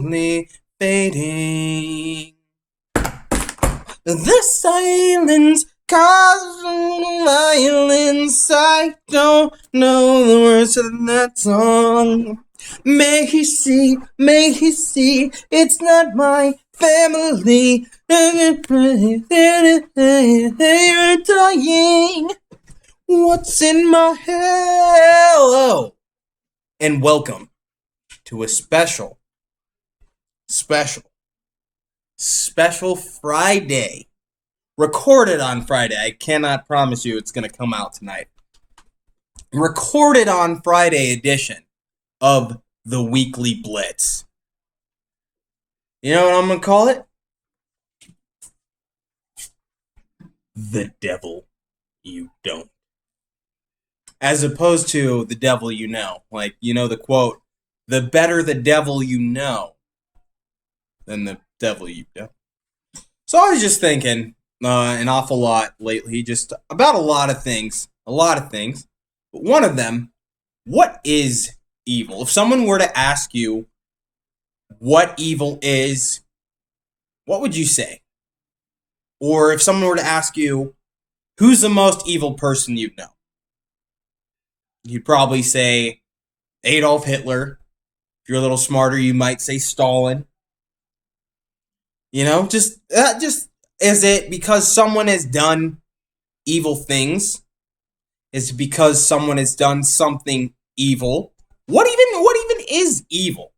slowly fading. The silence causes violence. I don't know the words to that song. May he see, it's not my family. They're dying. What's in my head? Hello, and welcome to a special Friday. Recorded on Friday. I cannot promise you it's going to come out tonight. Recorded on Friday edition of the Weekly Blitz. You know what I'm going to call it? The Devil You Don't. As opposed to the devil you know. Like, you know the quote, the better the devil you know than the devil you don't. So I was just thinking an awful lot lately, just about a lot of things. But one of them, what is evil? If someone were to ask you what evil is, what would you say? Or if someone were to ask you, who's the most evil person you know? You'd probably say Adolf Hitler. If you're a little smarter, you might say Stalin. You know, just is it because someone has done evil things? Is it because someone has done something evil? What even is evil?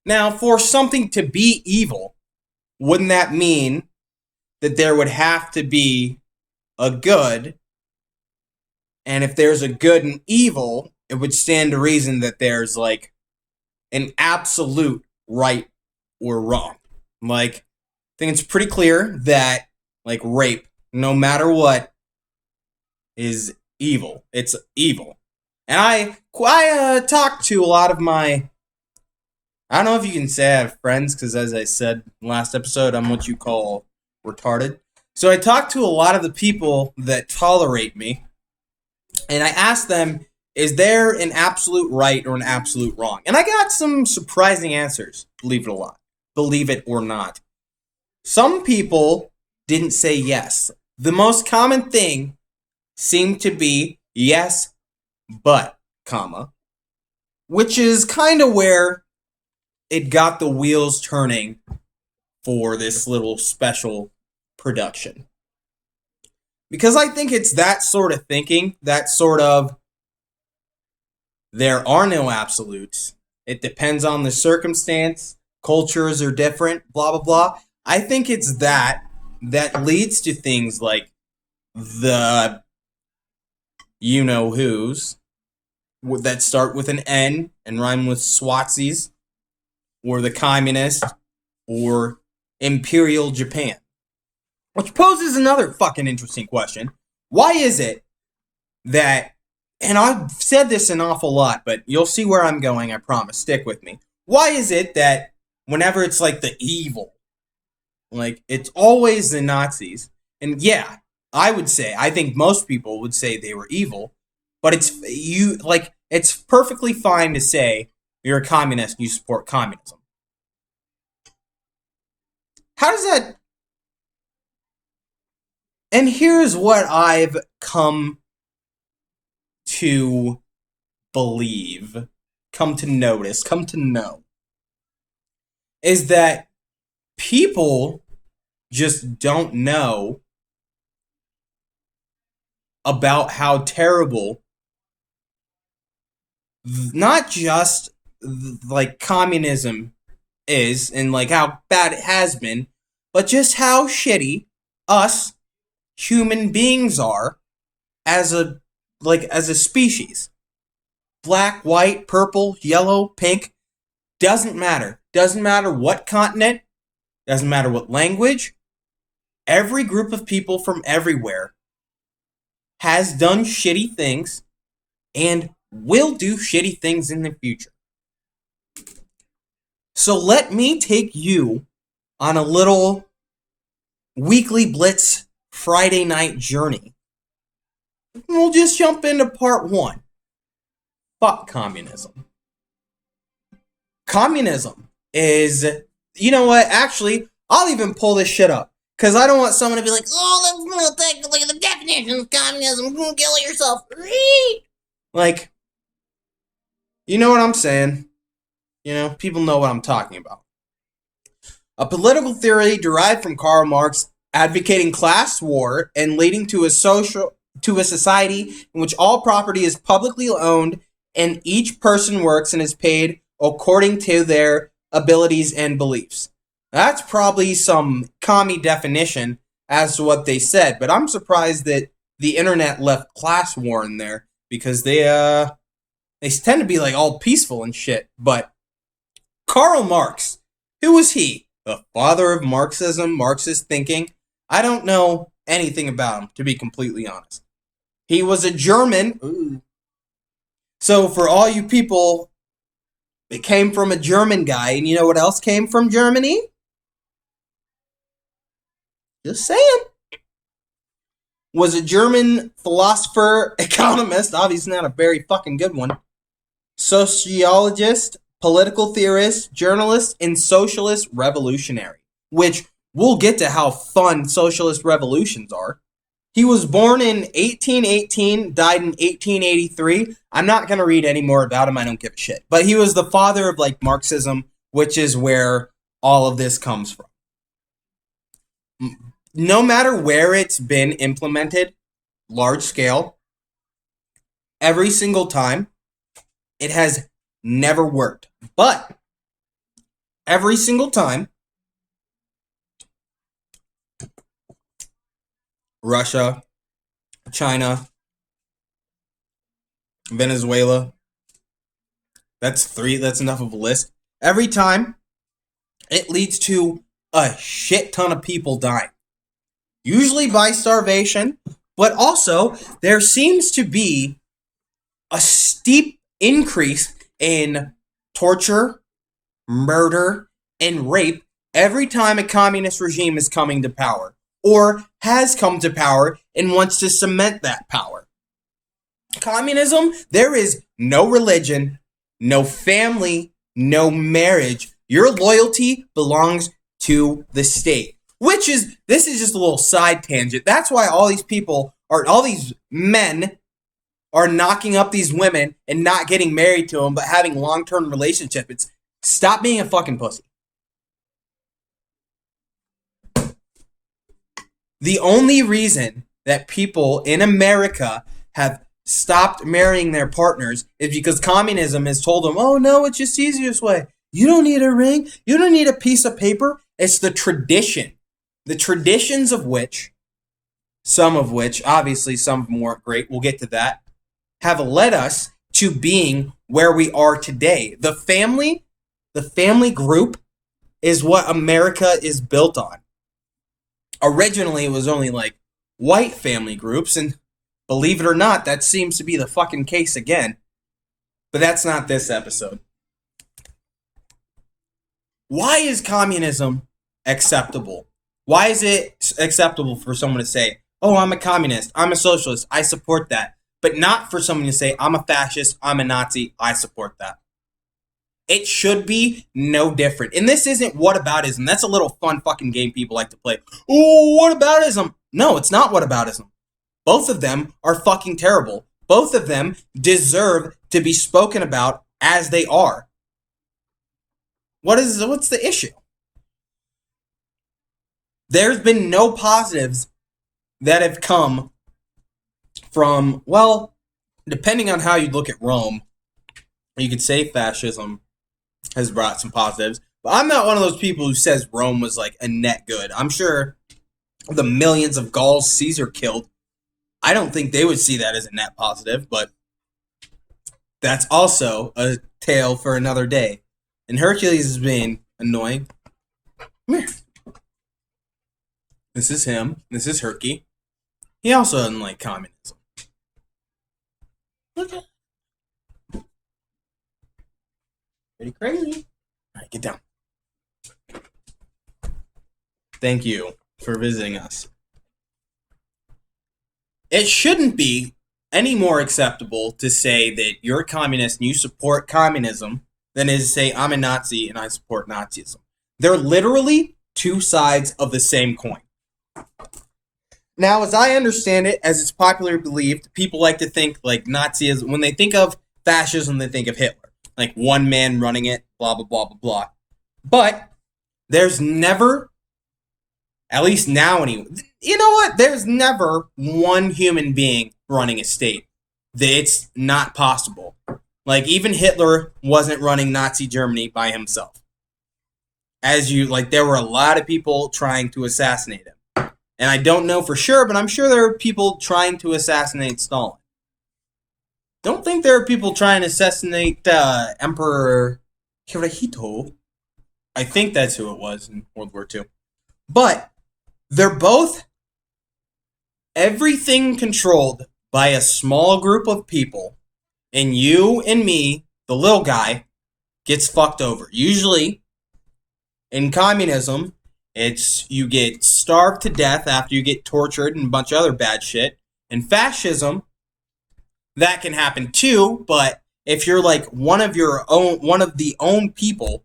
Now, for something to be evil, wouldn't that mean that there would have to be a good? And if there's a good and evil, it would stand to reason that there's like an absolute right or wrong. Like, I think it's pretty clear that like rape, no matter what, is evil. It's evil. And I talked to a lot of my, I don't know if you can say I have friends, because as I said last episode, I'm what you call retarded. So I talked to a lot of the people that tolerate me, and I asked them, is there an absolute right or an absolute wrong? And I got some surprising answers, believe it or not. Some people didn't say yes. The most common thing seemed to be yes, but, comma, which is kind of where it got the wheels turning for this little special production. Because I think it's that sort of thinking, that sort of, there are no absolutes. It depends on the circumstance. Cultures are different, blah, blah, blah. I think it's that leads to things like the you-know-whos that start with an N and rhyme with Swatsies, or the communist, or Imperial Japan. Which poses another fucking interesting question. Why is it that, and I've said this an awful lot, but you'll see where I'm going, I promise, stick with me. Why is it that whenever it's like the evil, like it's always the Nazis, and yeah, I think most people would say they were evil, but it's perfectly fine to say you're a communist and you support communism. How does that? And here's what I've come to believe, come to notice, come to know, is that people just don't know about how terrible not just like communism is and like how bad it has been, but just how shitty us human beings are as a species. Black, white, purple, yellow, pink, doesn't matter. Doesn't matter what continent, doesn't matter what language. Every group of people from everywhere has done shitty things and will do shitty things in the future. So let me take you on a little Weekly Blitz Friday night journey. We'll just jump into part 1. Fuck communism. Communism is, you know what, actually, I'll even pull this shit up. Because I don't want someone to be like, oh, let's take a look at the definition of communism. Kill yourself. Like, you know what I'm saying? You know, people know what I'm talking about. A political theory derived from Karl Marx advocating class war and leading to a society in which all property is publicly owned and each person works and is paid according to their abilities and beliefs. That's probably some commie definition as to what they said, but I'm surprised that the internet left class war in there because they tend to be like all peaceful and shit. But Karl Marx, who was he? The father of Marxism, Marxist thinking? I don't know anything about him, to be completely honest. He was a German. Ooh. So for all you people, it came from a German guy, and you know what else came from Germany? Just saying. Was a German philosopher, economist, obviously not a very fucking good one, sociologist, political theorist, journalist, and socialist revolutionary. Which, we'll get to how fun socialist revolutions are. He was born in 1818, died in 1883. I'm not going to read any more about him, I don't give a shit. But he was the father of, like, Marxism, which is where all of this comes from. No matter where it's been implemented, large scale, every single time, it has never worked. But every single time, Russia, China, Venezuela, that's 3, that's enough of a list. Every time, it leads to a shit ton of people dying. Usually by starvation, but also there seems to be a steep increase in torture, murder, and rape every time a communist regime is coming to power, or has come to power and wants to cement that power. Communism, there is no religion, no family, no marriage. Your loyalty belongs to the state. This is just a little side tangent. That's why all these men are knocking up these women and not getting married to them, but having long-term relationships. It's stop being a fucking pussy. The only reason that people in America have stopped marrying their partners is because communism has told them, oh no, it's just the easiest way. You don't need a ring. You don't need a piece of paper. It's the tradition. The traditions of which, obviously some of them weren't great, we'll get to that, have led us to being where we are today. The family group is what America is built on. Originally, it was only like white family groups, and believe it or not, that seems to be the fucking case again. But that's not this episode. Why is communism acceptable? Why is it acceptable for someone to say, oh, I'm a communist, I'm a socialist, I support that, but not for someone to say, I'm a fascist, I'm a Nazi, I support that? It should be no different. And this isn't whataboutism. That's a little fun fucking game people like to play. Oh, whataboutism. No, it's not whataboutism. Both of them are fucking terrible. Both of them deserve to be spoken about as they are. What's the issue? There's been no positives that have come from, well, depending on how you look at Rome, you could say fascism has brought some positives. But I'm not one of those people who says Rome was like a net good. I'm sure the millions of Gauls Caesar killed, I don't think they would see that as a net positive, but that's also a tale for another day. And Hercules is being annoying. Come here. This is him. This is Herky. He also doesn't like communism. Look at it. Pretty crazy. Alright, get down. Thank you for visiting us. It shouldn't be any more acceptable to say that you're a communist and you support communism than it is to say I'm a Nazi and I support Nazism. They're literally two sides of the same coin. Now, as I understand it, as it's popularly believed, people like to think like Nazism, when they think of fascism, they think of Hitler. Like one man running it, blah, blah, blah, blah, blah. But there's never, at least now anyway, you know what? There's never one human being running a state. It's not possible. Like, even Hitler wasn't running Nazi Germany by himself. There were a lot of people trying to assassinate him. And I don't know for sure, but I'm sure there are people trying to assassinate Stalin. Don't think there are people trying to assassinate Emperor Hirohito. I think that's who it was in World War II. But they're both everything controlled by a small group of people, and you and me, the little guy, gets fucked over. Usually, in communism, it's you get starved to death after you get tortured and a bunch of other bad shit. In fascism, that can happen too, but if you're like one of the own people,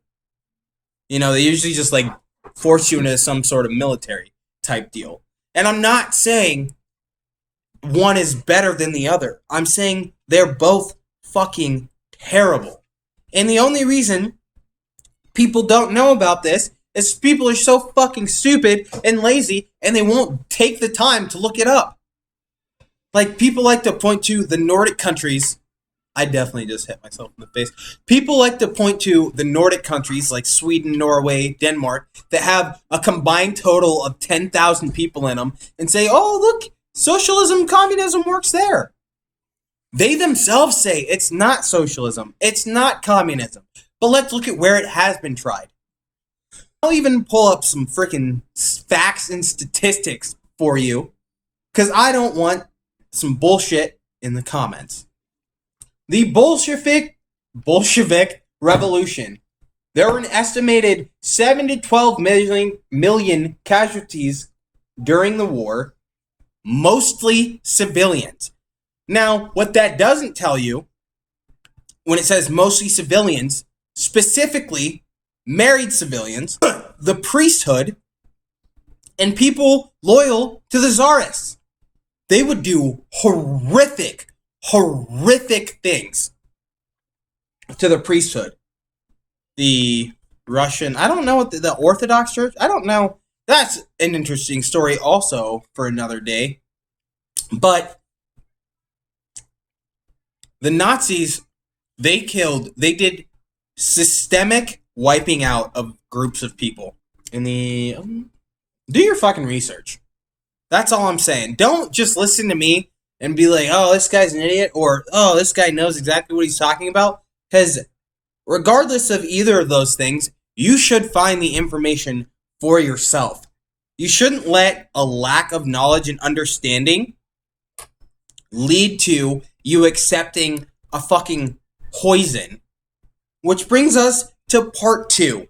you know, they usually just like force you into some sort of military type deal. And I'm not saying one is better than the other. I'm saying they're both fucking terrible. And the only reason people don't know about this is people are so fucking stupid and lazy and they won't take the time to look it up. Like, people like to point to the Nordic countries. I definitely just hit myself in the face. People like to point to the Nordic countries like Sweden, Norway, Denmark that have a combined total of 10,000 people in them and say, oh, look, socialism, communism works there. They themselves say it's not socialism. It's not communism. But let's look at where it has been tried. I'll even pull up some freaking facts and statistics for you because I don't want some bullshit in the comments. The Bolshevik Revolution. There were an estimated 7 to 12 million casualties during the war, mostly civilians. Now, what that doesn't tell you, when it says mostly civilians, specifically married civilians, the priesthood, and people loyal to the czarists. They would do horrific things to the priesthood. The Russian, I don't know what the Orthodox Church, I don't know. That's an interesting story also for another day. But the Nazis, they did systemic wiping out of groups of people. Do your fucking research. That's all I'm saying. Don't just listen to me and be like, oh, this guy's an idiot, or, oh, this guy knows exactly what he's talking about. Because regardless of either of those things, you should find the information for yourself. You shouldn't let a lack of knowledge and understanding lead to you accepting a fucking poison. Which brings us to part 2.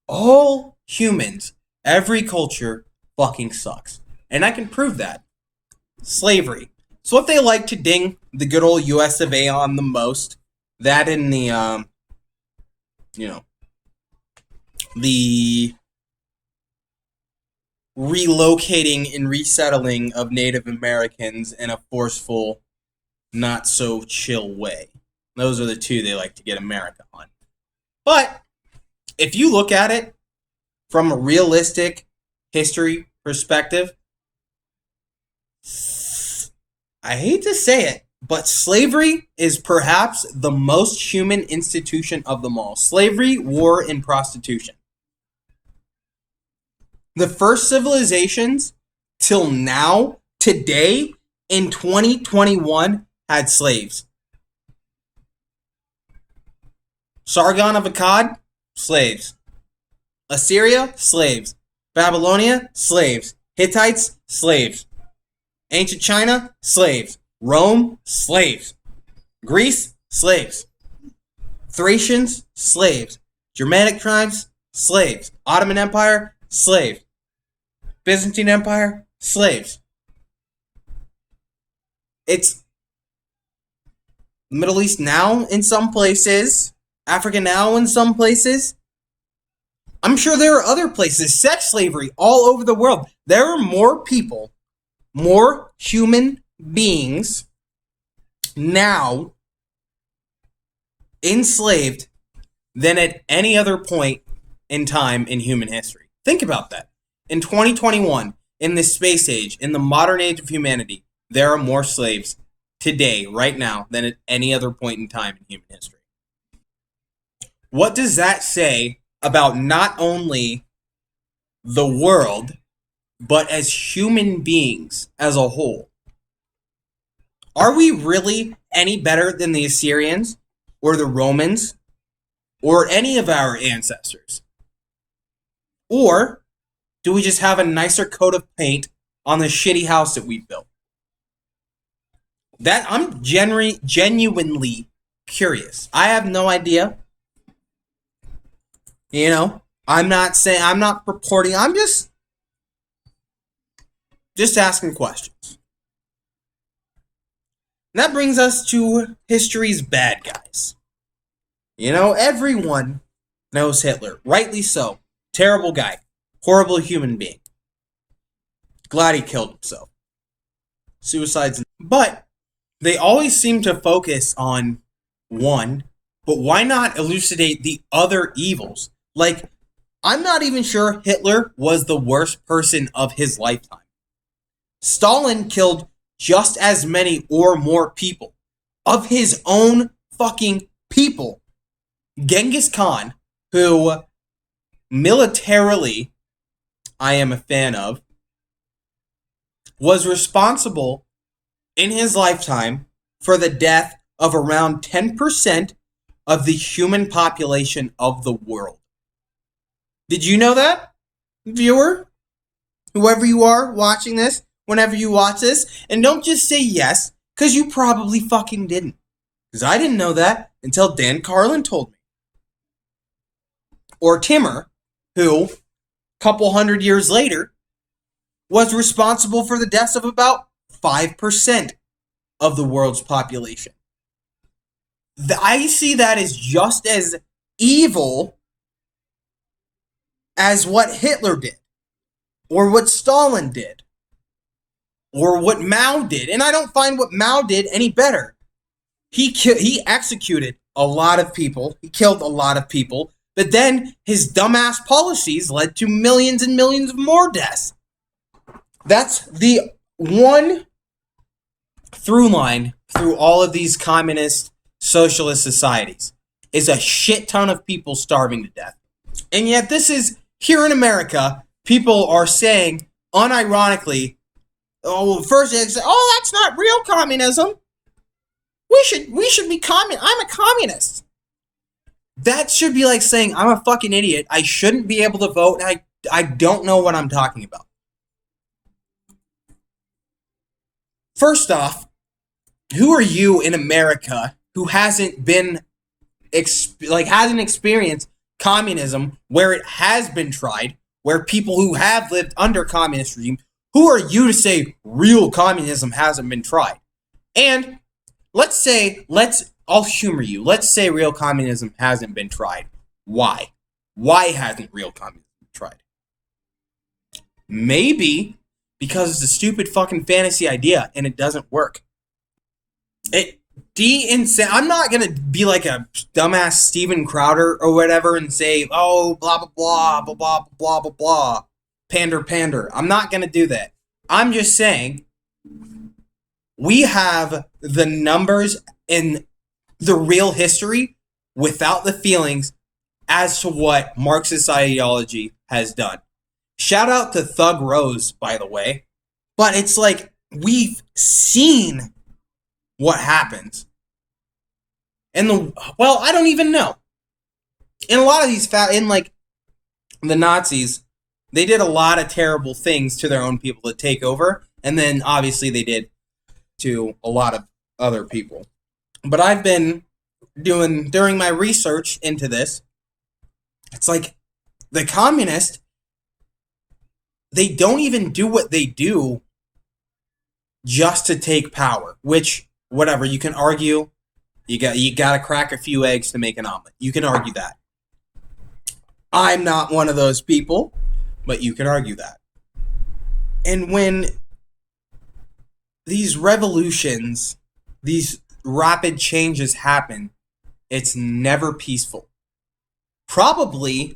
All humans, every culture, fucking sucks. And I can prove that. Slavery. It's what they like to ding the good old US of A on the most. That and the, the relocating and resettling of Native Americans in a forceful, not so chill way. Those are the two they like to get America on. But if you look at it from a realistic history perspective, I hate to say it, but slavery is perhaps the most human institution of them all. Slavery, war, and prostitution. The first civilizations till now, today, in 2021, had slaves. Sargon of Akkad, slaves. Assyria, slaves. Babylonia, slaves. Hittites, slaves. Ancient China, slaves. Rome, slaves. Greece, slaves. Thracians, slaves. Germanic tribes, slaves. Ottoman Empire, slaves. Byzantine Empire, slaves. It's the Middle East now in some places. Africa now in some places. I'm sure there are other places. Sex slavery all over the world. There are more people, more human beings now enslaved than at any other point in time in human history. Think about that. In 2021, in this space age, in the modern age of humanity, there are more slaves today, right now, than at any other point in time in human history. What does that say about not only the world, but as human beings as a whole? Are we really any better than the Assyrians or the Romans or any of our ancestors? Or do we just have a nicer coat of paint on the shitty house that we built? That I'm genuinely curious. I have no idea. You know, I'm not purporting. I'm just asking questions. And that brings us to history's bad guys. You know, everyone knows Hitler. Rightly so. Terrible guy. Horrible human being. Glad he killed himself. Suicides. But they always seem to focus on one. But why not elucidate the other evils? Like, I'm not even sure Hitler was the worst person of his lifetime. Stalin killed just as many or more people of his own fucking people. Genghis Khan, who militarily I am a fan of, was responsible in his lifetime for the death of around 10% of the human population of the world. Did you know that, viewer? Whoever you are watching this, whenever you watch this, and don't just say yes, because you probably fucking didn't. Because I didn't know that until Dan Carlin told me. Or Timur, who, a couple hundred years later, was responsible for the deaths of about 5% of the world's population. I see that as just as evil as what Hitler did, or what Stalin did, or what Mao did. And I don't find what Mao did any better. He executed a lot of people. He killed a lot of people. But then his dumbass policies led to millions and millions of more deaths. That's the one through line through all of these communist, socialist societies, is a shit ton of people starving to death. And yet this is, here in America, people are saying, unironically, first they say, that's not real communism. We should be I'm a communist. That should be like saying, I'm a fucking idiot. I shouldn't be able to vote. And I don't know what I'm talking about. First off, who are you in America who hasn't experienced communism where it has been tried, where people who have lived under communist regime, who are you to say real communism hasn't been tried? And I'll humor you. Let's say real communism hasn't been tried. Why? Why hasn't real communism been tried? Maybe because it's a stupid fucking fantasy idea and it doesn't work. I'm not gonna be like a dumbass Steven Crowder or whatever and say, blah blah blah blah blah blah blah blah, pander. I'm not gonna do that. I'm just saying we have the numbers in the real history without the feelings as to what Marxist ideology has done. Shout out to Thug Rose, by the way. But it's like, we've seen what happens. And I don't even know. In a lot of these, the Nazis, they did a lot of terrible things to their own people to take over. And then, obviously, they did to a lot of other people. But I've been during my research into this, it's like, the communists, they don't even do what they do just to take power. Which, whatever, you can argue You got to crack a few eggs to make an omelet. You can argue that. I'm not one of those people, but you can argue that. And when these revolutions, these rapid changes happen, it's never peaceful. Probably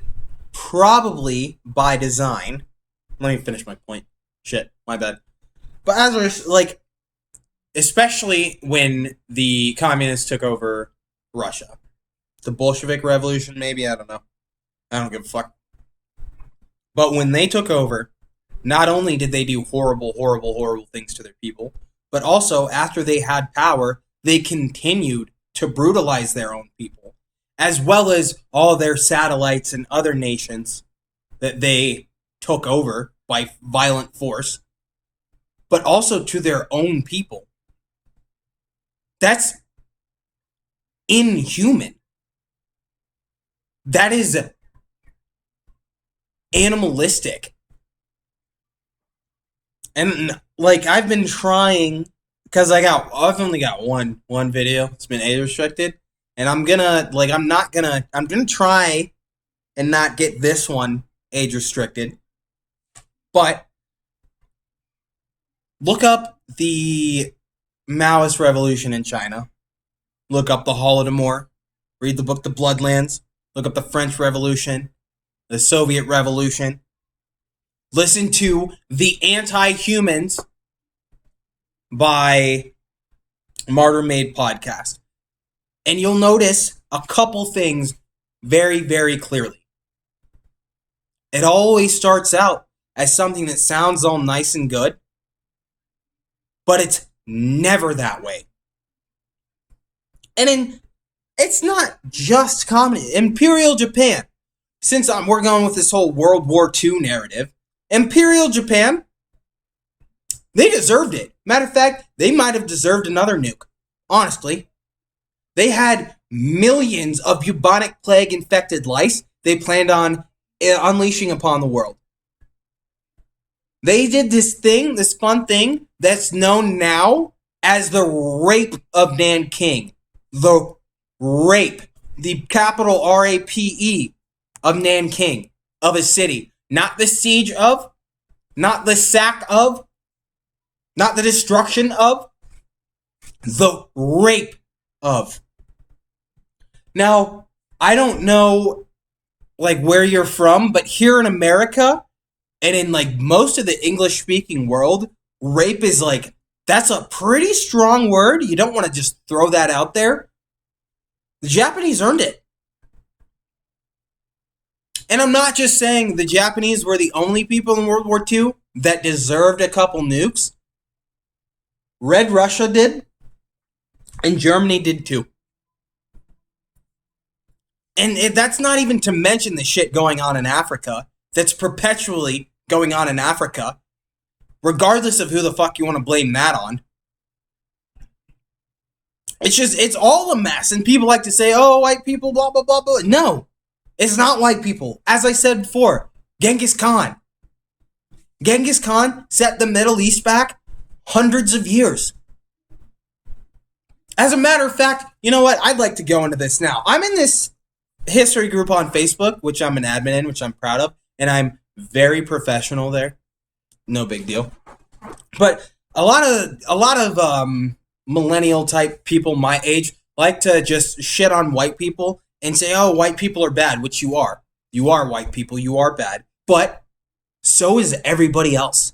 by design. Let me finish my point. Shit, my bad. But as we're, like, especially when the communists took over Russia. The Bolshevik Revolution, maybe? I don't know. I don't give a fuck. But when they took over, not only did they do horrible, horrible, horrible things to their people, but also, after they had power, they continued to brutalize their own people, as well as all their satellites and other nations that they took over by violent force, but also to their own people. That's inhuman. That is animalistic. And, like, I've been trying, because I've only got one video. It's been age restricted. And I'm gonna try and not get this one age restricted. But look up the Maoist revolution in China. Look up the Holodomor. Read the book The Bloodlands. Look up the French Revolution. The Soviet Revolution. Listen to The Anti-Humans by Martyr Made podcast. And you'll notice a couple things very, very clearly. It always starts out as something that sounds all nice and good, but it's never that way. And it's not just comedy. Imperial Japan, since we're going with this whole World War II narrative, Imperial Japan, they deserved it. Matter of fact, they might have deserved another nuke. Honestly. They had millions of bubonic plague infected lice they planned on unleashing upon the world. They did this fun thing that's known now as the Rape of Nanking. The rape. The capital R-A-P-E of Nanking. Of a city. Not the siege of, not the sack of, not the destruction of, the rape of. Now, I don't know, like, where you're from, but here in America, and in, like, most of the English-speaking world, rape is, like, that's a pretty strong word. You don't want to just throw that out there. The Japanese earned it. And I'm not just saying the Japanese were the only people in World War II that deserved a couple nukes. Red Russia did. And Germany did too. And that's not even to mention the shit going on in Africa. That's perpetually going on in Africa. Regardless of who the fuck you want to blame that on. It's all a mess. And people like to say, oh, white people, blah, blah, blah, blah. No. It's not white people. As I said before, Genghis Khan. Genghis Khan set the Middle East back hundreds of years. As a matter of fact, you know what? I'd like to go into this now. I'm in this history group on Facebook, which I'm an admin in, which I'm proud of, and I'm very professional there. No big deal. But a lot of millennial type people my age like to just shit on white people and say, oh, white people are bad, which you are. You are white people. You are bad. But so is everybody else.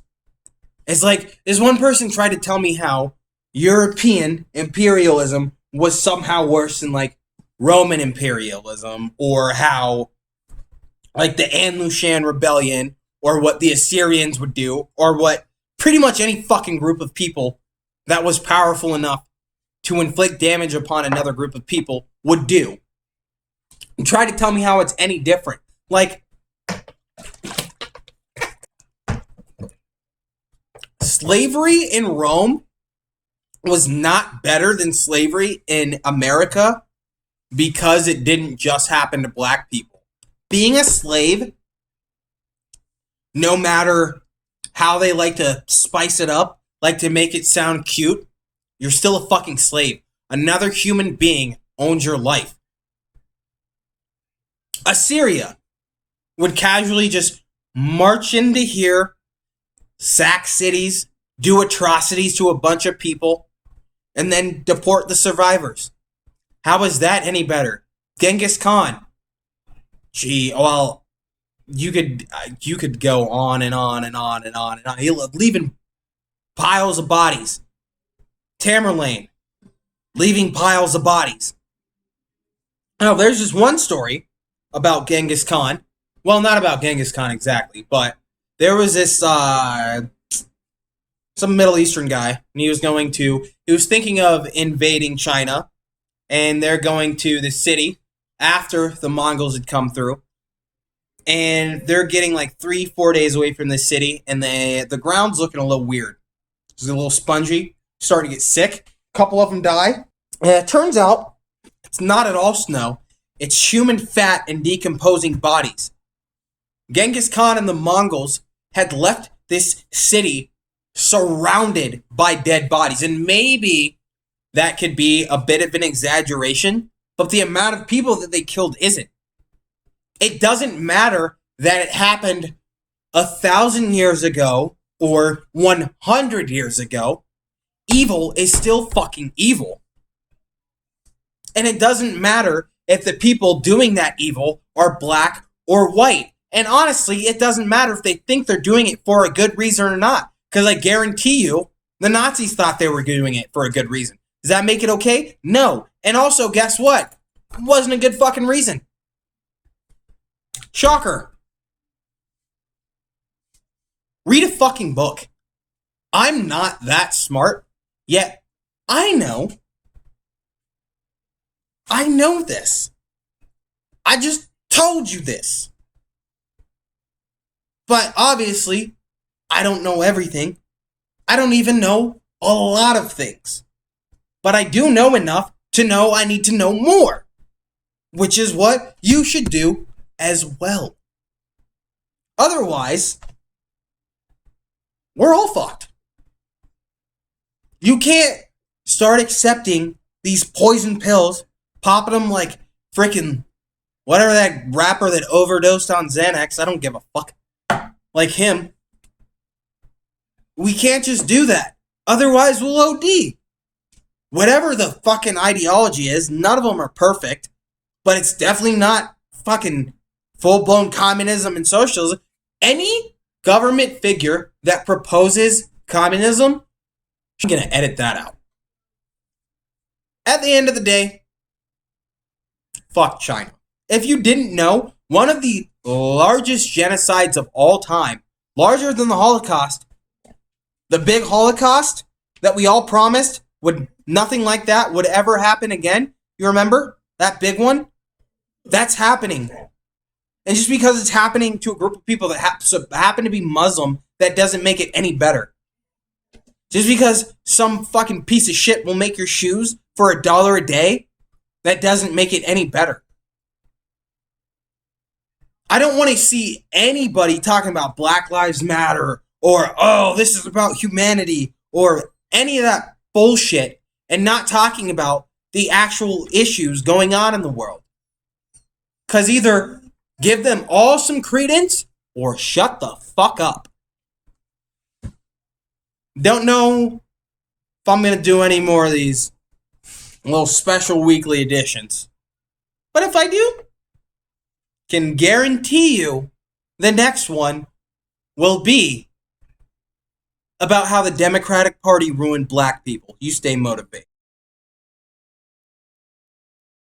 It's like, this one person tried to tell me how European imperialism was somehow worse than, like, Roman imperialism, or how, like, the An-Lushan rebellion, or what the Assyrians would do, or what pretty much any fucking group of people that was powerful enough to inflict damage upon another group of people would do. And try to tell me how it's any different. Like, slavery in Rome was not better than slavery in America because it didn't just happen to black people. Being a slave, no matter how they like to spice it up, like to make it sound cute, you're still a fucking slave. another human being owns your life. Assyria would casually just march into here, sack cities, do atrocities to a bunch of people, and then deport the survivors. How is that any better? Genghis Khan. Gee, well, you could go on and on and on and on and on. He leaving piles of bodies. Tamerlane, leaving piles of bodies. Now, there's just one story about Genghis Khan. Well, not about Genghis Khan exactly, but there was this some Middle Eastern guy, and he was thinking of invading China, and they're going to the city after the Mongols had come through, and they're getting like 3-4 days away from the city, and the ground's looking a little weird. It's a little spongy, starting to get sick. A couple of them die, and it turns out it's not at all snow. It's human fat and decomposing bodies. Genghis Khan and the Mongols had left this city surrounded by dead bodies. And maybe that could be a bit of an exaggeration, but the amount of people that they killed isn't. It doesn't matter that it happened 1,000 years ago or 100 years ago. Evil is still fucking evil. And it doesn't matter if the people doing that evil are black or white. And honestly, it doesn't matter if they think they're doing it for a good reason or not. Because I guarantee you, the Nazis thought they were doing it for a good reason. Does that make it okay? No. And also, guess what? It wasn't a good fucking reason. Shocker. Read a fucking book. I'm not that smart, yet I know this. I just told you this. But obviously, I don't know everything. I don't even know a lot of things. But I do know enough to know I need to know more. Which is what you should do as well. Otherwise, we're all fucked. You can't start accepting these poison pills, popping them like freaking whatever that rapper that overdosed on Xanax. I don't give a fuck. Like him. We can't just do that. Otherwise, we'll OD. Whatever the fucking ideology is, none of them are perfect, but it's definitely not fucking full-blown communism and socialism. Any government figure that proposes communism, I'm going to edit that out. At the end of the day, fuck China. If you didn't know, one of the largest genocides of all time, larger than the Holocaust, the big Holocaust that we all promised nothing like that would ever happen again. You remember that big one? That's happening. And just because it's happening to a group of people that happen to be Muslim, that doesn't make it any better. Just because some fucking piece of shit will make your shoes for $1 a day, that doesn't make it any better. I don't want to see anybody talking about Black Lives Matter or, oh, this is about humanity or any of that bullshit and not talking about the actual issues going on in the world. Because either give them all some credence or shut the fuck up. Don't know if I'm going to do any more of these little special weekly editions. But if I do, can guarantee you the next one will be about how the Democratic Party ruined black people. You stay motivated.